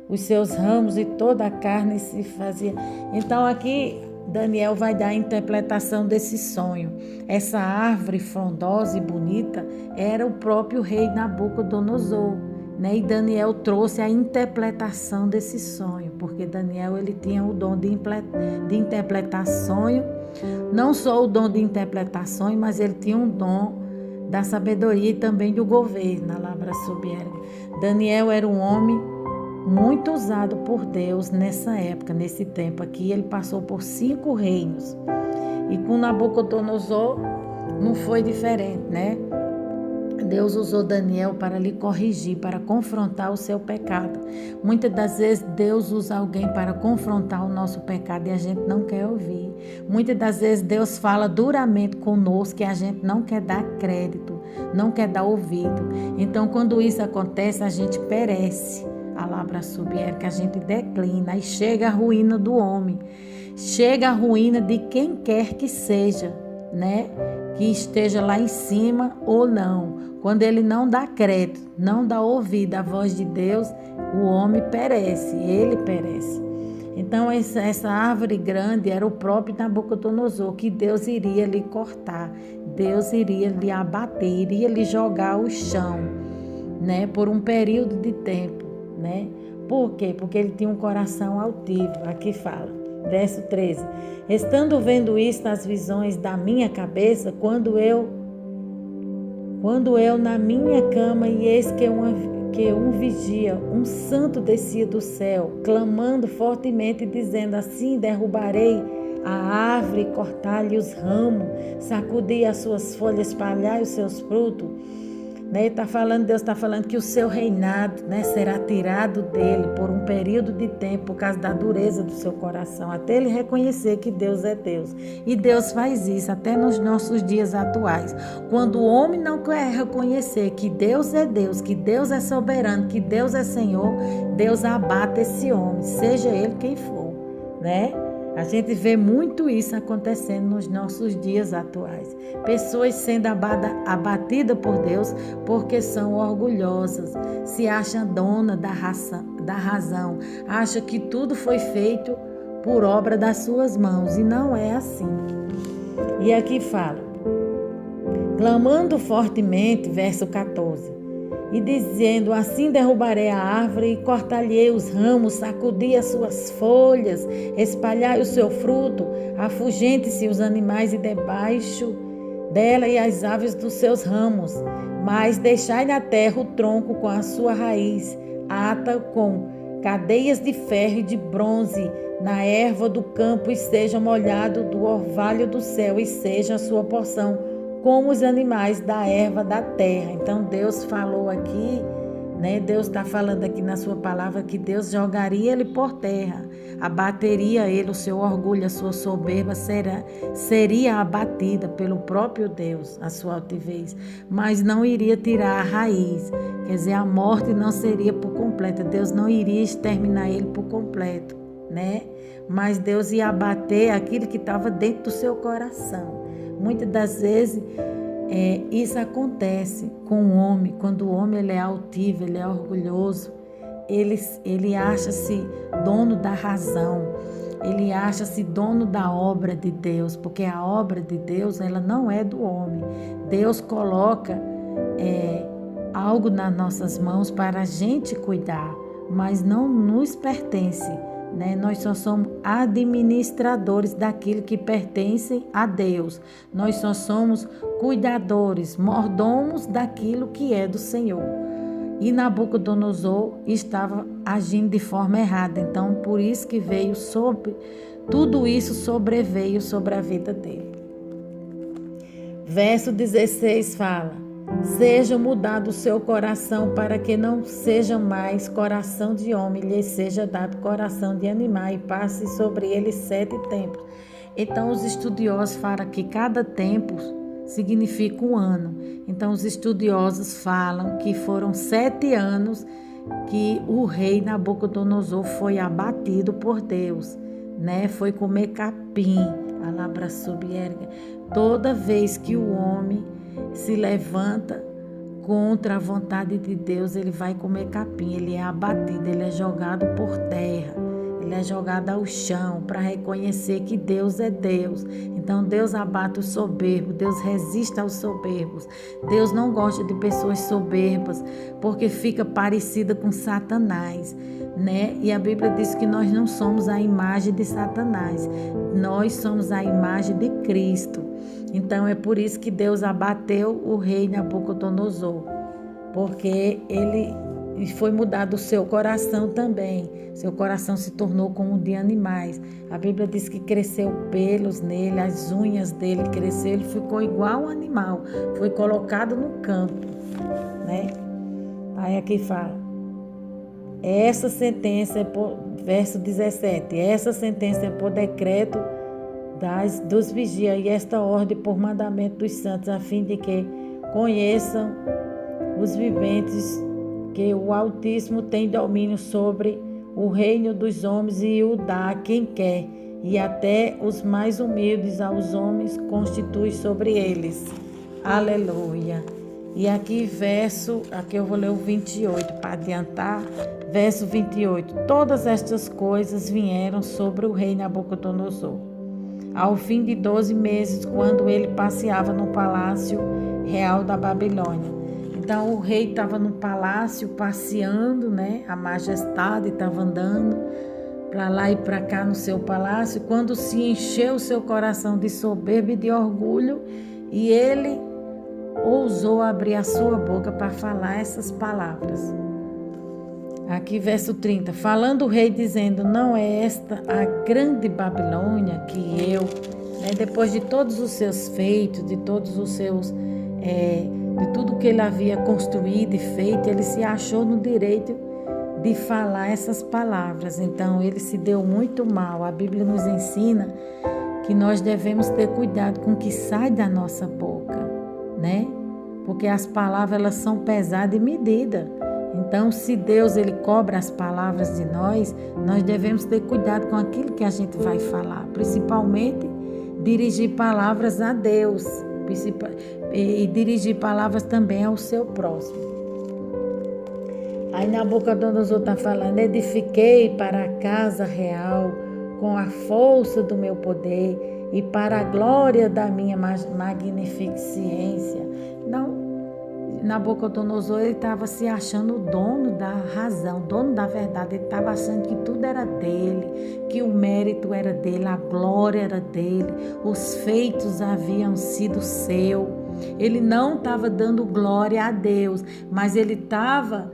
Speaker 1: os seus ramos e toda a carne se fazia. Então aqui Daniel vai dar a interpretação desse sonho. Essa árvore frondosa e bonita era o próprio rei Nabucodonosor, né? E Daniel trouxe a interpretação desse sonho, porque Daniel ele tinha o dom de interpretar sonho, não só o dom de interpretar sonho, mas ele tinha um dom da sabedoria e também do governo. Daniel era um homem muito usado por Deus nessa época, nesse tempo aqui. Ele passou por 5 reinos. E com Nabucodonosor não foi diferente, né? Deus usou Daniel para lhe corrigir, para confrontar o seu pecado. Muitas das vezes Deus usa alguém para confrontar o nosso pecado e a gente não quer ouvir. Muitas das vezes Deus fala duramente conosco e a gente não quer dar crédito, não quer dar ouvido. Então, quando isso acontece, a gente perece. Que a gente declina e chega a ruína do homem. Chega a ruína de quem quer que seja, né? Que esteja lá em cima ou não. Quando ele não dá crédito, não dá ouvido à voz de Deus, o homem perece, ele perece. Então essa árvore grande era o próprio Nabucodonosor, que Deus iria lhe cortar, Deus iria lhe abater, iria lhe jogar ao chão, né? Por um período de tempo, né? Por quê? Porque ele tinha um coração altivo. Aqui fala, verso 13. Estando vendo isto nas visões da minha cabeça, quando eu na minha cama, e eis que um vigia, um santo descia do céu, clamando fortemente, dizendo: assim derrubarei a árvore, cortar-lhe os ramos, sacudir as suas folhas, espalhar os seus frutos. Né? Deus está falando que o seu reinado, né, será tirado dele por um período de tempo, por causa da dureza do seu coração, até ele reconhecer que Deus é Deus. E Deus faz isso até nos nossos dias atuais. Quando o homem não quer reconhecer que Deus é Deus, que Deus é soberano, que Deus é Senhor, Deus abate esse homem, seja ele quem for, né? A gente vê muito isso acontecendo nos nossos dias atuais. Pessoas sendo abatidas por Deus porque são orgulhosas, se acham dona da razão, acham que tudo foi feito por obra das suas mãos, e não é assim. E aqui fala, clamando fortemente, verso 14, e dizendo: assim derrubarei a árvore e cortar-lhe os ramos, sacudi as suas folhas, espalhai o seu fruto, afugente-se os animais e debaixo dela e as aves dos seus ramos, mas deixai na terra o tronco com a sua raiz, ata com cadeias de ferro e de bronze na erva do campo, e seja molhado do orvalho do céu, e seja a sua porção como os animais da erva da terra. Então Deus falou aqui, né? Deus está falando aqui na sua palavra que Deus jogaria ele por terra, abateria ele, o seu orgulho, a sua soberba seria abatida pelo próprio Deus, a sua altivez, mas não iria tirar a raiz, quer dizer, a morte não seria por completa, Deus não iria exterminar ele por completo, né? Mas Deus ia abater aquilo que estava dentro do seu coração. Muitas das vezes isso acontece com o homem, quando o homem ele é altivo, ele é orgulhoso, ele acha-se dono da razão, ele acha-se dono da obra de Deus, porque a obra de Deus ela não é do homem. Deus coloca algo nas nossas mãos para a gente cuidar, mas não nos pertence. Né? Nós só somos administradores daquilo que pertence a Deus. Nós só somos cuidadores, mordomos daquilo que é do Senhor. E Nabucodonosor estava agindo de forma errada. Então, por isso que tudo isso sobreveio sobre a vida dele. Verso 16 fala: seja mudado o seu coração, para que não seja mais coração de homem, lhe seja dado coração de animal, e passe sobre ele 7 tempos. Então os estudiosos falam que cada tempo significa um ano. Então os estudiosos falam que foram 7 anos que o rei Nabucodonosor foi abatido por Deus, né? Foi comer capim, toda vez que o homem se levanta contra a vontade de Deus, ele vai comer capim, ele é abatido, ele é jogado por terra, ele é jogado ao chão para reconhecer que Deus é Deus. Então Deus abate o soberbo, Deus resiste aos soberbos. Deus não gosta de pessoas soberbas, porque fica parecida com Satanás, né? E a Bíblia diz que nós não somos a imagem de Satanás, nós somos a imagem de Cristo. Então é por isso que Deus abateu o rei Nabucodonosor, porque ele foi mudado o seu coração também. Seu coração se tornou como de animais. A Bíblia diz que cresceu pelos nele, as unhas dele cresceram, ele ficou igual um animal, foi colocado no campo, né? Aí aqui fala, essa sentença é por, verso 17, essa sentença é por decreto dos vigias e esta ordem por mandamento dos santos, a fim de que conheçam os viventes que o Altíssimo tem domínio sobre o reino dos homens e o dá a quem quer, e até os mais humildes aos homens constitui sobre eles. Aleluia. E aqui aqui eu vou ler o 28 para adiantar, verso 28. Todas estas coisas vieram sobre o rei Nabucodonosor, ao fim de 12 meses, quando ele passeava no palácio real da Babilônia. Então o rei estava no palácio passeando, né? A majestade estava andando para lá e para cá no seu palácio, quando se encheu o seu coração de soberba e de orgulho, e ele ousou abrir a sua boca para falar essas palavras. Aqui verso 30, falando o rei dizendo, não é esta a grande Babilônia que eu, né, depois de todos os seus feitos, de todos os seus, de tudo que ele havia construído e feito, ele se achou no direito de falar essas palavras. Então ele se deu muito mal. A Bíblia nos ensina que nós devemos ter cuidado com o que sai da nossa boca, né? Porque as palavras, elas são pesadas e medidas. Então, se Deus ele cobra as palavras de nós, nós devemos ter cuidado com aquilo que a gente vai falar, principalmente dirigir palavras a Deus e dirigir palavras também ao seu próximo. Aí Nabucodonosor está falando, edifiquei para a casa real com a força do meu poder e para a glória da minha magnificência. Não, Nabucodonosor estava se achando o dono da razão, dono da verdade. Ele estava achando que tudo era dele, que o mérito era dele, a glória era dele, os feitos haviam sido seu. Ele não estava dando glória a Deus, mas ele estava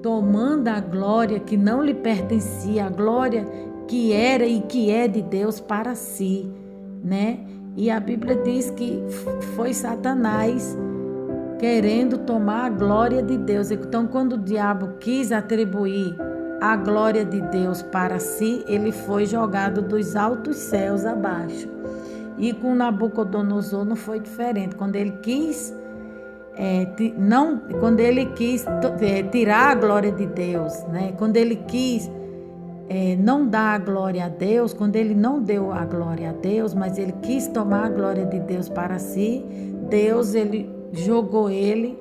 Speaker 1: tomando a glória que não lhe pertencia, a glória que era e que é de Deus para si, né? E a Bíblia diz que foi Satanás querendo tomar a glória de Deus. Então, quando o diabo quis atribuir a glória de Deus para si, ele foi jogado dos altos céus abaixo. E com Nabucodonosor não foi diferente. Quando ele quis tirar a glória de Deus, né? Quando ele quis não dar a glória a Deus, quando ele não deu a glória a Deus, mas ele quis tomar a glória de Deus para si, Deus ele jogou ele,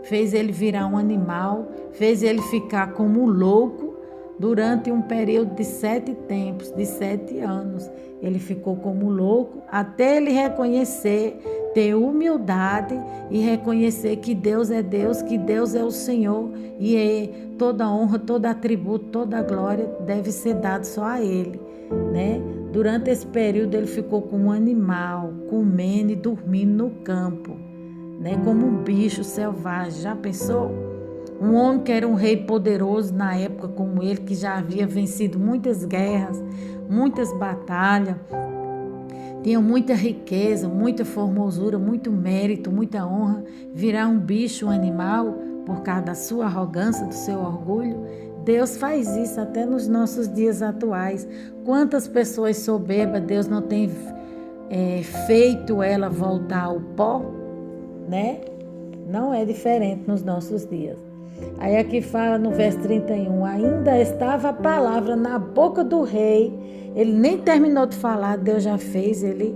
Speaker 1: fez ele virar um animal, fez ele ficar como louco durante um período de 7 tempos, de 7 anos. Ele ficou como louco até ele reconhecer, ter humildade e reconhecer que Deus é Deus, que Deus é o Senhor e toda honra, todo atributo, toda glória deve ser dado só a Ele, né? Durante esse período ele ficou como um animal, comendo e dormindo no campo, né? Como um bicho selvagem. Já pensou? Um homem que era um rei poderoso na época como ele, que já havia vencido muitas guerras, muitas batalhas, tinha muita riqueza, muita formosura, muito mérito, muita honra, virar um bicho, um animal, por causa da sua arrogância, do seu orgulho. Deus faz isso até nos nossos dias atuais. Quantas pessoas soberbas Deus não tem feito ela voltar ao pó, né? Não é diferente nos nossos dias. Aí aqui fala no verso 31, ainda estava a palavra na boca do rei, ele nem terminou de falar, Deus já fez ele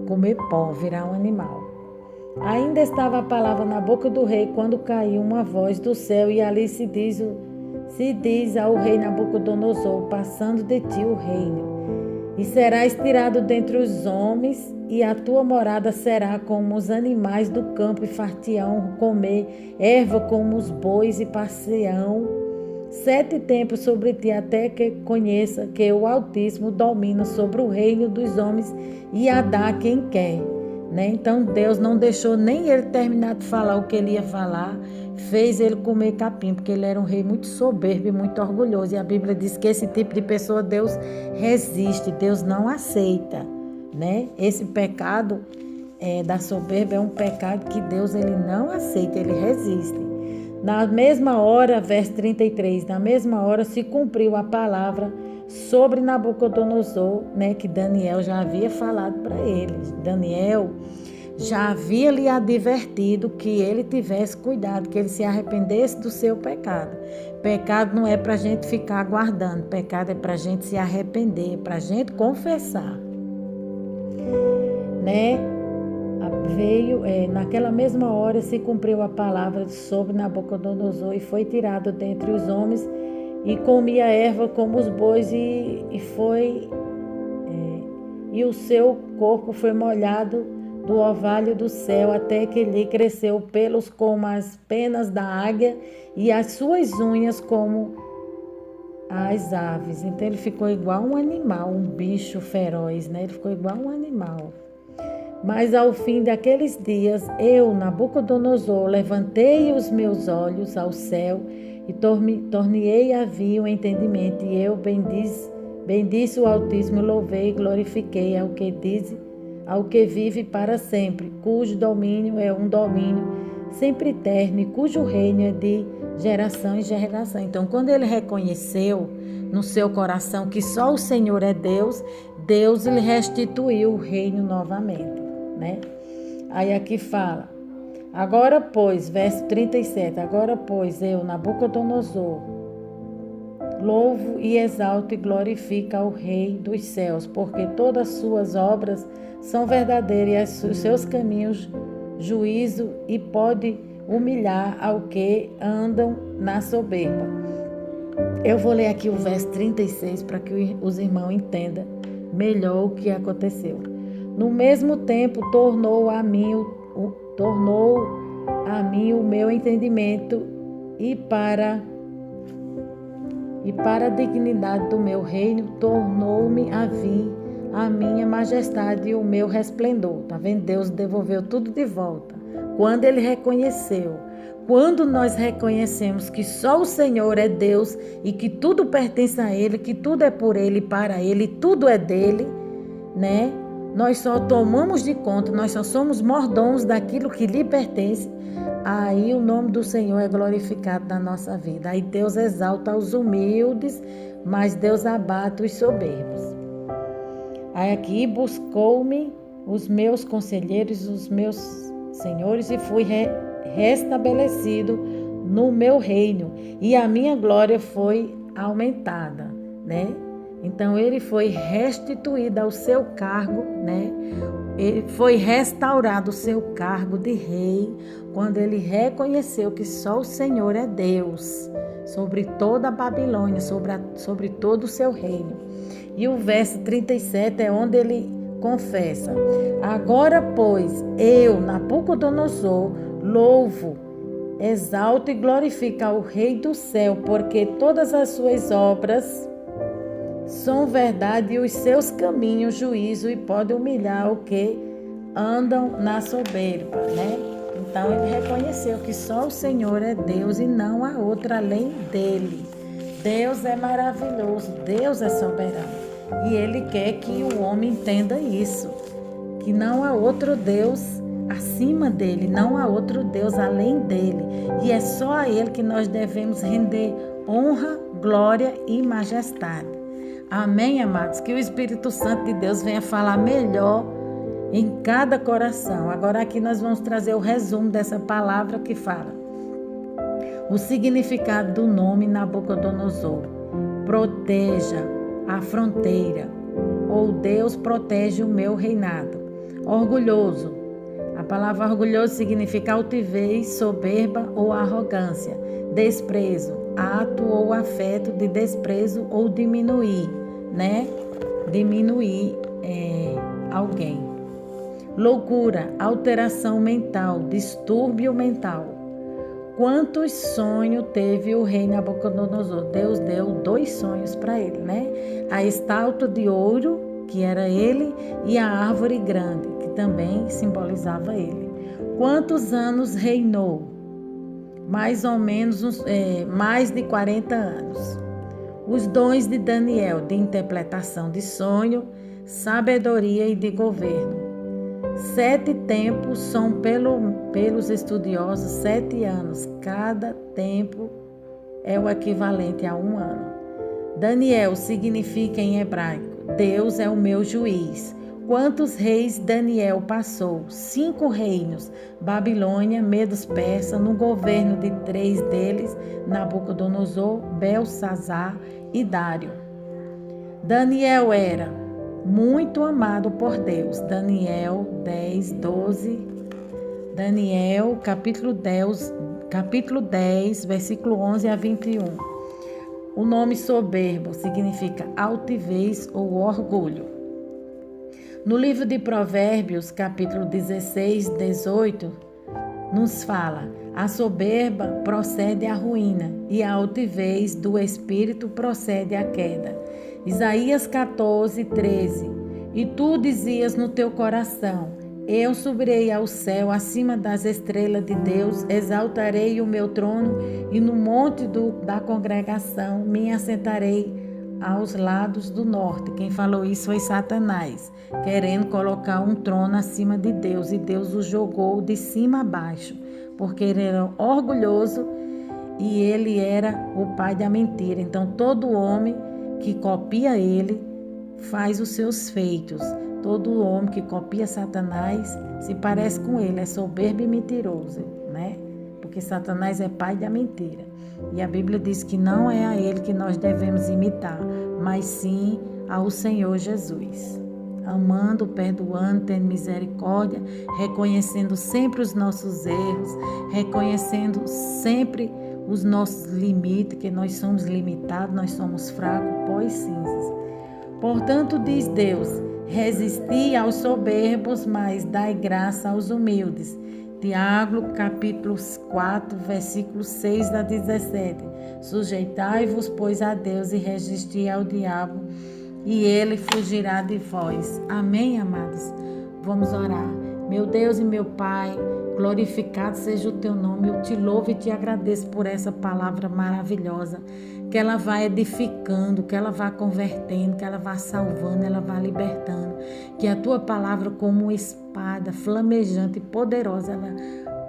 Speaker 1: comer pó, virar um animal. Ainda estava a palavra na boca do rei, quando caiu uma voz do céu, e ali se se diz ao rei Nabucodonosor, passando de ti o reino. E serás tirado dentre os homens, e a tua morada será como os animais do campo, e fartião comer erva como os bois, e passeão 7 tempos sobre ti, até que conheça que o Altíssimo domina sobre o reino dos homens e a dá a quem quer. Então Deus não deixou nem ele terminar de falar o que ele ia falar, fez ele comer capim, porque ele era um rei muito soberbo e muito orgulhoso. E a Bíblia diz que esse tipo de pessoa Deus resiste, Deus não aceita. Esse pecado da soberba é um pecado que Deus ele não aceita, ele resiste. Na mesma hora, verso 33, na mesma hora se cumpriu a palavra sobre Nabucodonosor, que Daniel já havia falado para ele. Daniel já havia lhe advertido que ele tivesse cuidado, que ele se arrependesse do seu pecado. Pecado não é para a gente ficar aguardando, pecado é para a gente se arrepender, para a gente confessar. Naquela mesma hora se cumpriu a palavra sobre Nabucodonosor e foi tirado dentre os homens e comia erva como os bois e o seu corpo foi molhado do orvalho do céu até que lhe cresceu pelos como as penas da águia e as suas unhas como as aves. Então ele ficou igual um animal, um bicho feroz, Ele ficou igual um animal. Mas ao fim daqueles dias, eu, Nabucodonosor, levantei os meus olhos ao céu e torneei a vir o entendimento, e eu bendize o Altíssimo, louvei e glorifiquei ao que vive para sempre, cujo domínio é um domínio sempre eterno, e cujo reino é de geração em geração. Então, quando ele reconheceu no seu coração que só o Senhor é Deus, Deus lhe restituiu o reino novamente. Aí aqui fala, agora pois, verso 37, agora pois eu, Nabucodonosor, louvo e exalto e glorifico ao Rei dos céus, porque todas as suas obras são verdadeiras e os seus caminhos juízo, e pode humilhar ao que andam na soberba. Eu vou ler aqui o verso 36 para que os irmãos entendam melhor o que aconteceu. No mesmo tempo tornou a mim o meu entendimento e para a dignidade do meu reino tornou-me a vir a minha majestade e o meu resplendor. Tá vendo? Deus devolveu tudo de volta. Quando ele reconheceu, quando nós reconhecemos que só o Senhor é Deus e que tudo pertence a ele, que tudo é por ele e para ele, tudo é dele, nós só tomamos de conta, nós só somos mordomos daquilo que lhe pertence. Aí o nome do Senhor é glorificado na nossa vida. Aí Deus exalta os humildes, mas Deus abate os soberbos. Aí aqui buscou-me os meus conselheiros, os meus senhores, e fui restabelecido no meu reino, e a minha glória foi aumentada, Então ele foi restituído ao seu cargo, Ele foi restaurado o seu cargo de rei quando ele reconheceu que só o Senhor é Deus sobre toda a Babilônia, sobre todo o seu reino. E o verso 37 é onde ele confessa: agora, pois, eu, Nabucodonosor, louvo, exalto e glorifico ao Rei do céu, porque todas as suas obras são verdade e os seus caminhos juízo, e pode humilhar o que andam na soberba, Então ele reconheceu que só o Senhor é Deus e não há outro além dele. Deus é maravilhoso, Deus é soberano. E ele quer que o homem entenda isso, que não há outro Deus acima dele, não há outro Deus além dele. E é só a ele que nós devemos render honra, glória e majestade. Amém, amados? Que o Espírito Santo de Deus venha falar melhor em cada coração. Agora aqui nós vamos trazer o resumo dessa palavra que fala o significado do nome Nabucodonosor. Proteja a fronteira, ou Deus protege o meu reinado. Orgulhoso. A palavra orgulhoso significa altivez, soberba ou arrogância. desprezo, ato ou afeto de desprezo ou diminuir, né? Diminuir alguém. Loucura, alteração mental, distúrbio mental. Quantos sonhos teve o rei Nabucodonosor? Deus deu 2 sonhos para ele, né? A estátua de ouro, que era ele, e a árvore grande, que também simbolizava ele. Quantos anos reinou? Mais ou menos mais de 40 anos. Os dons de Daniel, de interpretação de sonho, sabedoria e de governo. 7 tempos são pelos estudiosos 7 anos. Cada tempo é o equivalente a 1 ano. Daniel significa em hebraico: Deus é o meu juiz. Quantos reis Daniel passou? 5 reinos: Babilônia, Medos Persa, no governo de 3 deles, Nabucodonosor, Belsazar e Dário. Daniel era muito amado por Deus. Daniel 10, 12. Daniel, capítulo 10, versículo 11 a 21. O nome soberbo significa altivez ou orgulho. No livro de Provérbios, capítulo 16, 18, nos fala: a soberba procede à ruína e a altivez do espírito procede à queda. Isaías 14, 13. E tu dizias no teu coração: eu subirei ao céu acima das estrelas de Deus, exaltarei o meu trono e no monte da congregação me assentarei aos lados do norte. Quem falou isso foi Satanás, querendo colocar um trono acima de Deus, e Deus o jogou de cima a baixo, porque ele era orgulhoso e ele era o pai da mentira. Então todo homem que copia ele faz os seus feitos. Todo homem que copia Satanás se parece com ele, é soberbo e mentiroso, né? Porque Satanás é pai da mentira. E a Bíblia diz que não é a ele que nós devemos imitar, mas sim ao Senhor Jesus. Amando, perdoando, tendo misericórdia, reconhecendo sempre os nossos erros, reconhecendo sempre os nossos limites, que nós somos limitados, nós somos fracos, pó e cinzas. Portanto, diz Deus: resisti aos soberbos, mas dai graça aos humildes. Tiago, capítulo 4, versículos 6 a 17. Sujeitai-vos, pois, a Deus e resisti ao diabo, e ele fugirá de vós. Amém, amados? Vamos orar. Meu Deus e meu Pai, glorificado seja o teu nome. Eu te louvo e te agradeço por essa palavra maravilhosa, que ela vai edificando, que ela vai convertendo, que ela vai salvando, ela vai libertando. Que a tua palavra, como uma espada flamejante e poderosa, ela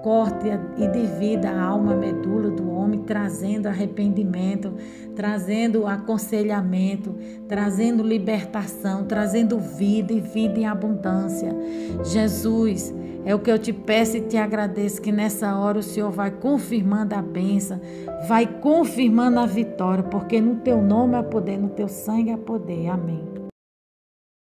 Speaker 1: corte e divida a alma, a medula do homem, trazendo arrependimento, trazendo aconselhamento, trazendo libertação, trazendo vida e vida em abundância. Jesus, é o que eu te peço e te agradeço, que nessa hora o Senhor vai confirmando a bênção, vai confirmando a vitória, porque no teu nome há poder, no teu sangue há poder. Amém.